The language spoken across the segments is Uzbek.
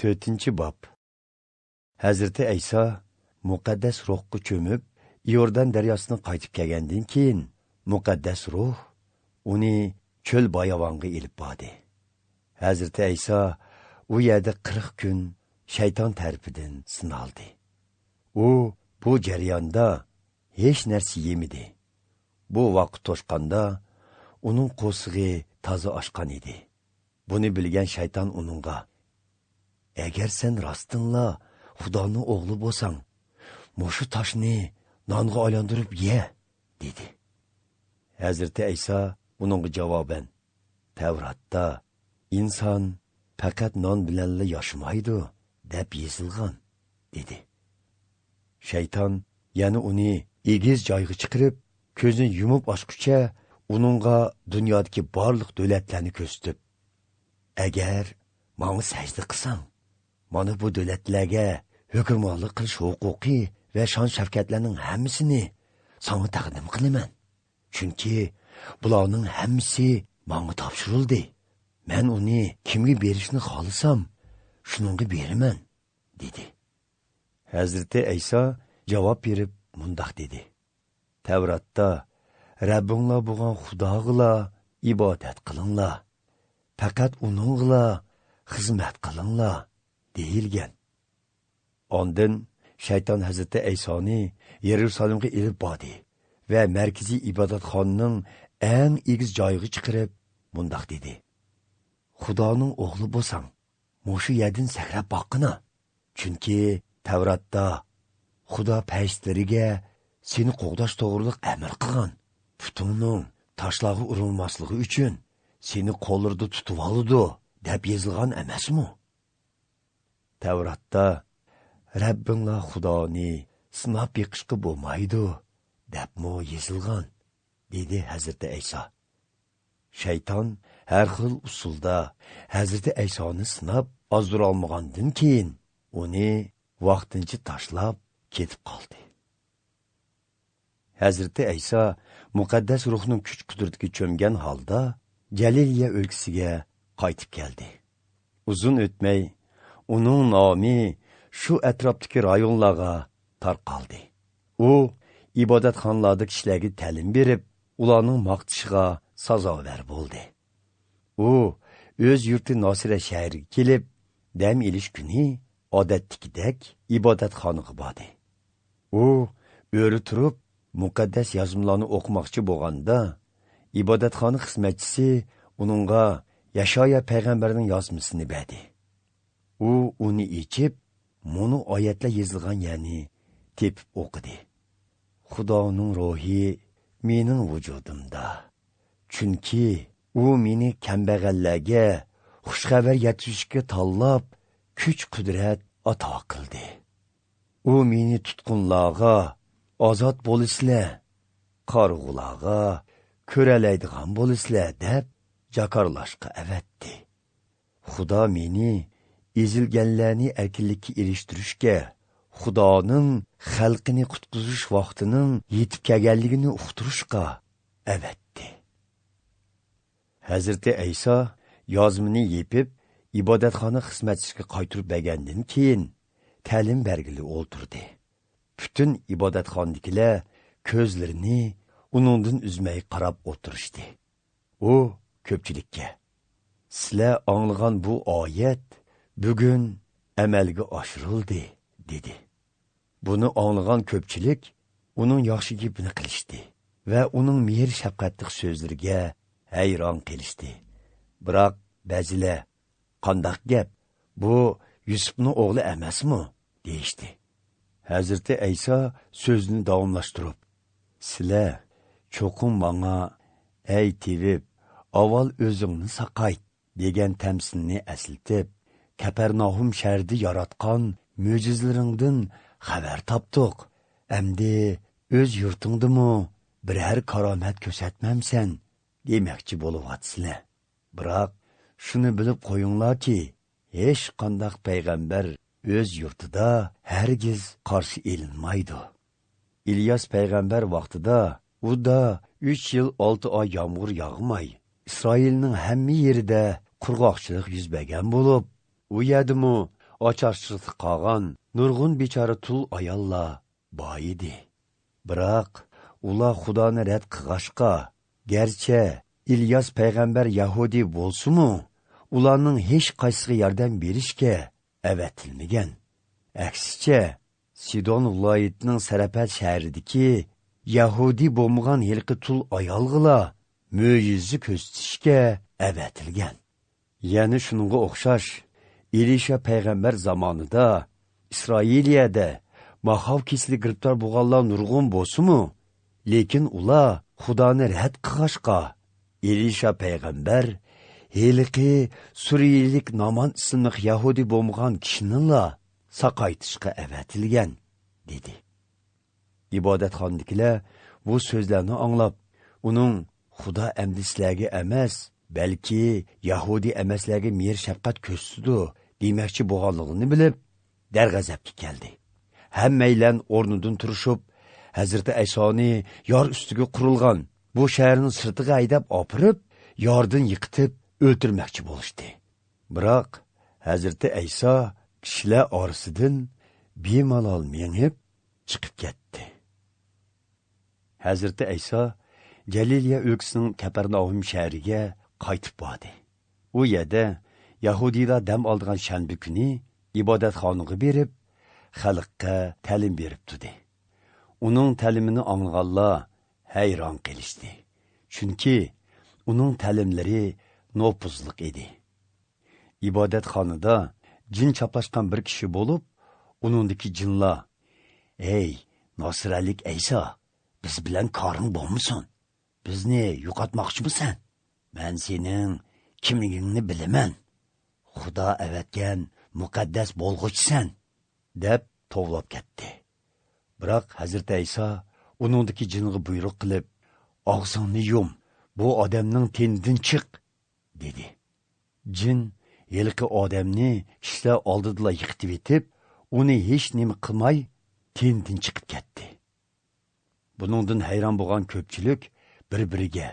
4-chi bob. Hazreti Ayso muqaddas ruhga cho'mib, Iordan daryosidan qaytib kelgandan keyin muqaddas ruh uni cho'l bayavonga elib bordi. Hazreti Ayso u yerda 40 kun shayton tarafidan sinaldi. U bu jarayonda hech narsa yemidi. Bu vaqt to'shqanda uning qo'sig'i toza oshgan edi. Buni bilgan shayton uningga: "Agar sen rostinla Xudoning o'g'li bo'lsang, mushu toshni nonga aylantirib ye", dedi. Hazreti Ayso uningga javoban: "Tavratda inson faqat non bilan yashamaydi deb yozilgan", dedi. Shayton yana uni egiz joyga chiqarib, ko'zini yumib ochguncha uningga dunyodagi barliq davlatlarni ko'rsatib: "Agar menga sajda qilsang, mana bu davlatlarga hukmronlik qilish huquqi va shon-shavkatlarning hammasini senga taqdim qilaman. Chunki bularning hammasi menga topshirildi. Men uni kimga berishni xohlasam, shuningga beraman", dedi. Hazreti Ayso javob berib mundaq dedi: "Tavratda Rabbinglar bo'lgan Xudog'ila ibodat qilinglar, faqat uningla xizmat qilinglar", deyilgan. Ondan shayton Hazreti Aysoni Yerusalimga elib bordi va markaziy ibodatxonaning eng egiz joyiga chiqarib mundaq dedi: "Xudoning o'g'li bo'lsang, mushu yerdan sakrab boqqina. Chunki Tavratda Xudo farishtalariga seni qo'g'dash to'g'riliq amr qilgan. Putingning toshlarga urilmasligi uchun seni qo'llarida tutib oladi deb yozilgan emasmi? Tavratda Rabbinglar Xudoni sinab yiqishga bo'lmaydi debmi yozilgan", dedi Hazreti Ayso. Shayton har xil usulda Hazreti Aysoni sinab ozdira olmagandan keyin uni vaqtincha tashlab ketib qoldi. Hazreti Ayso muqaddas ruhning kuch-qudratiga cho'mgan holda Galiliya o'lkasiga qaytib keldi. Uzun o'tmay uning nomi shu atrofdagi rayonlarga tarqaldi. U ibodatxonalarda kishilarga ta'lim berib, ularning maqtishiga sazovar bo'ldi. U o'z yurti Nosira shahriga kelib, dam olish kuni odatdagidek ibodatxonaga bordi. U o'ri turib muqaddas yozmalarni o'qimoqchi bo'lganda, ibodatxona xizmatchisi uningga Yashaya payg'ambarning yozmasini berdi. U uni ichib, muni oyatlar yozilgan yerni tepib o'qidi. "Xudoning ruhi mening vujudimda, chunki u meni kambag'allarga xushxabar yetkazishga tanlab, kuch-qudrat ato qildi. U meni tutqunlarga ozod bo'lisizlar, qarg'ularga ko'ralaydigan bo'lisizlar deb jakarlashga avatdi. Xudo meni ezilganlarni erkinlikka erishtirishga, Xudoning xalqini qutqizish vaqtining yetib kelganligini uqtirishga avatdi." Hazreti Ayso yozmini yepib, ibodatxona xizmatchisiga qaytirib bergandan keyin ta'lim bergili o'ltirdi. Bütün ibodatxonadagilar ko'zlarini uningdan uzmay qarab o'tirishdi. U ko'pchilikka: "Sizlar anglagan bu oyat bugun amalga oshirildi", dedi. Buni anglagan ko'pchilik uning yaxshi gapini qilishdi va uning mehr shafqatli so'zlariga hayron qilishdi. Biroq ba'zilar: "Qandoq gap? Bu Yusufning o'g'li emasmi?" deyishdi. Hazreti Ayso so'zini davomlashtirib: "Sizlar cho'qim menga ey tevib, avval o'zingni saqayt degan tamsilni aslitib, Kapernaum shahrida yaratgan mo'jizalaringdan xabar topdik. Endi o'z yurtingdimi biror karomat ko'rsatmamsan demoqchi bo'lyapsizlar. Biroq shuni bilib qo'yinglarki, hech qanday payg'ambar o'z yurtida hargiz qarshi elinmaydi. İlyas payg'ambar vaqtida uda 3 yil 6 oy yomg'ir yog'may, İsroilning hamma yerida qurg'oqchilik yuz bergan bo'lib, u yerdimi ocharchiqda qolgan nurg'un bechora tul ayollar bor edi. Biroq ular Xudoni rad qilg'ashqa, garchi İlyas payg'ambar Yahudi bo'lsa-mu, ularning hech qaysiga yordam berishga avatilmagan. Aksicha, Sidon viloyatining Sarafat shahridagi Yahudi bo'lmagan hilqi tul ayolg'ila mo'jiza ko'rsatishga avatilgan. Ya'ni shunga o'xshash, Elisha payg'ambar zamonida Isroiliyada mahov kesili giribtor bo'lganlar nurg'un bo'lsa-mu, lekin ular Xudoni rad qilg'ashqa, Elisha payg'ambar heliqi Suriyalik Naman ismli Yahudi bo'lmagan kishini saqaytishga avatilgan, dedi. İbadetxondagilar bu so'zlarni anglab, uning Xudo endi sizlarga emas, balki Yahudi emaslarga mehr shafqat ko'rsatdi demoqchi bo'lganligini bilib, darg'azabga keldi. Hammaylar o'rnidan turishib, Hazrati Aysoni yor ustiga qurilgan bu shaharning sirtiga haydab opirib, yordan yiqitib o'ltirmoqchi bo'lishdi. Biroq Hazrati Ayso kishilar orasidan bemalol mengib chiqib ketdi. Hazrati Ayso Galiliya o'lkasining Kapernaum shahriga qaytib bordi. U yerda Yahudilar dam olgan shanba kuni ibodatxonaga berib, xalqqa ta'lim berib turdi. Uning ta'limini anglaganlar hayron qolishdi. Chunki uning ta'limlari nopuzliq edi. İbadetxonada jin chaplashgan bir kishi bo'lib, uningdagi jinlar: "Ey, Nosiralik Ayso, biz bilan koring bo'lmasin? Bizni yo'qotmoqchimisan? Men sening kimligingni bilaman. Xudo avatgan muqaddas bo'lg'uchisan", deb tovlab ketdi. Biroq Hazrati Ayso uningdagi jinga buyruq qilib, "Og'zingni yum, bu odamning tenidan chiq", dedi. Jin yilqi odamni kishilar oldida yiqitib etib, uni hech nima qilmay tenidan chiqib ketdi. Buningdan hayron bo'lgan ko'pchilik bir-biriga: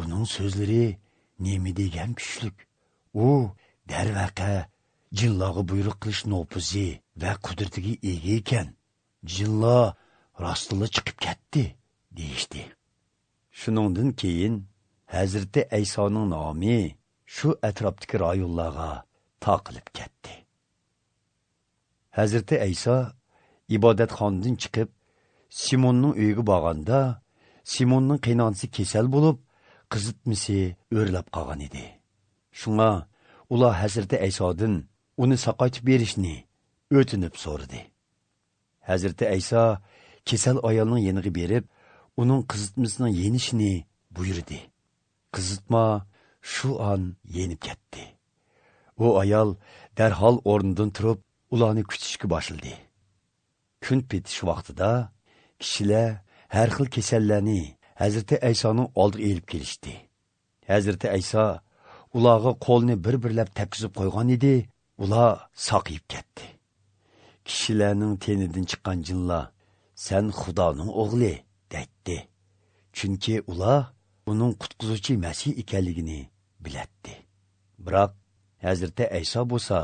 "Uning so'zlari nima degan kuchlik? U darvaqa jinlarga buyruq qilish nopuzi va qudratiga ega ekan. Jinlar rostila chiqib ketdi", deyishdi. Shuningdan keyin Hazrati Aysoning nomi shu atrofdagi rayonlarga taqilib ketdi. Hazrati Ayso ibodatxonadan chiqib Simonning uyiga borganda, Simonning qaynonasi kasal bo'lib, qizitmasi o'rlab qolgan edi. Shunga ular Hazrati Aysodan uni saqaytib berishni o'tinib so'radi. Hazrati Ayso kasal ayolning yeniga berib, uning qizitmasining yenishini buyurdi. Qizitma shu an yenib ketdi. U ayol darhol o'rnidan turib, ularni kutishga boshladi. Kun petish vaqtida kishilar har xil kasallarni Hazrati Aysoning oldiga elib kelishdi. Hazrati Ayso ularga qo'lni bir-birlab tekkizib qo'ygan edi, ular saqayib ketdi. Kishilarning tenidan chiqqan jinlar: "Sen Xudoning o'g'li", deydi. Chunki ular uning qutqizuvchi Masih ekanligini bilatdi. Biroq Hazrati Ayso bo'lsa,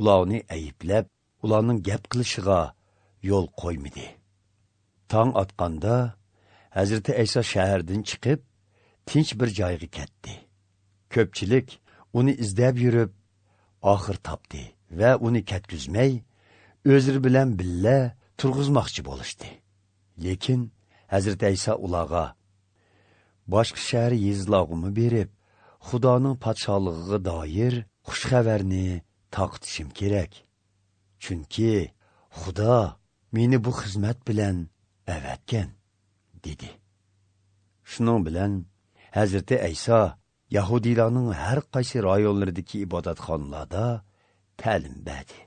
ularni ayblab, ularning gap qilishiga yo'l qo'ymadi. Tong otganda Hazrati Ayso shahardan chiqib, tinch bir joyga ketdi. Ko'pchilik uni izlab yurib, oxir topdi va uni ketkizmay, o'zlari bilan billa turg'izmoqchi bo'lishdi. Lekin Hazrati Ayso ularga: "Boshqa shahar yezlog'imi berib, Xudoning podshohligiga doir xush xabarni taqitishim kerak. Chunki Xudo meni bu xizmat bilan avatgan", dedi. Shuning bilan Hazrati Ayso Yahudilarning har qaysi rayonlaridagi ibodatxonalarda ta'lim berdi.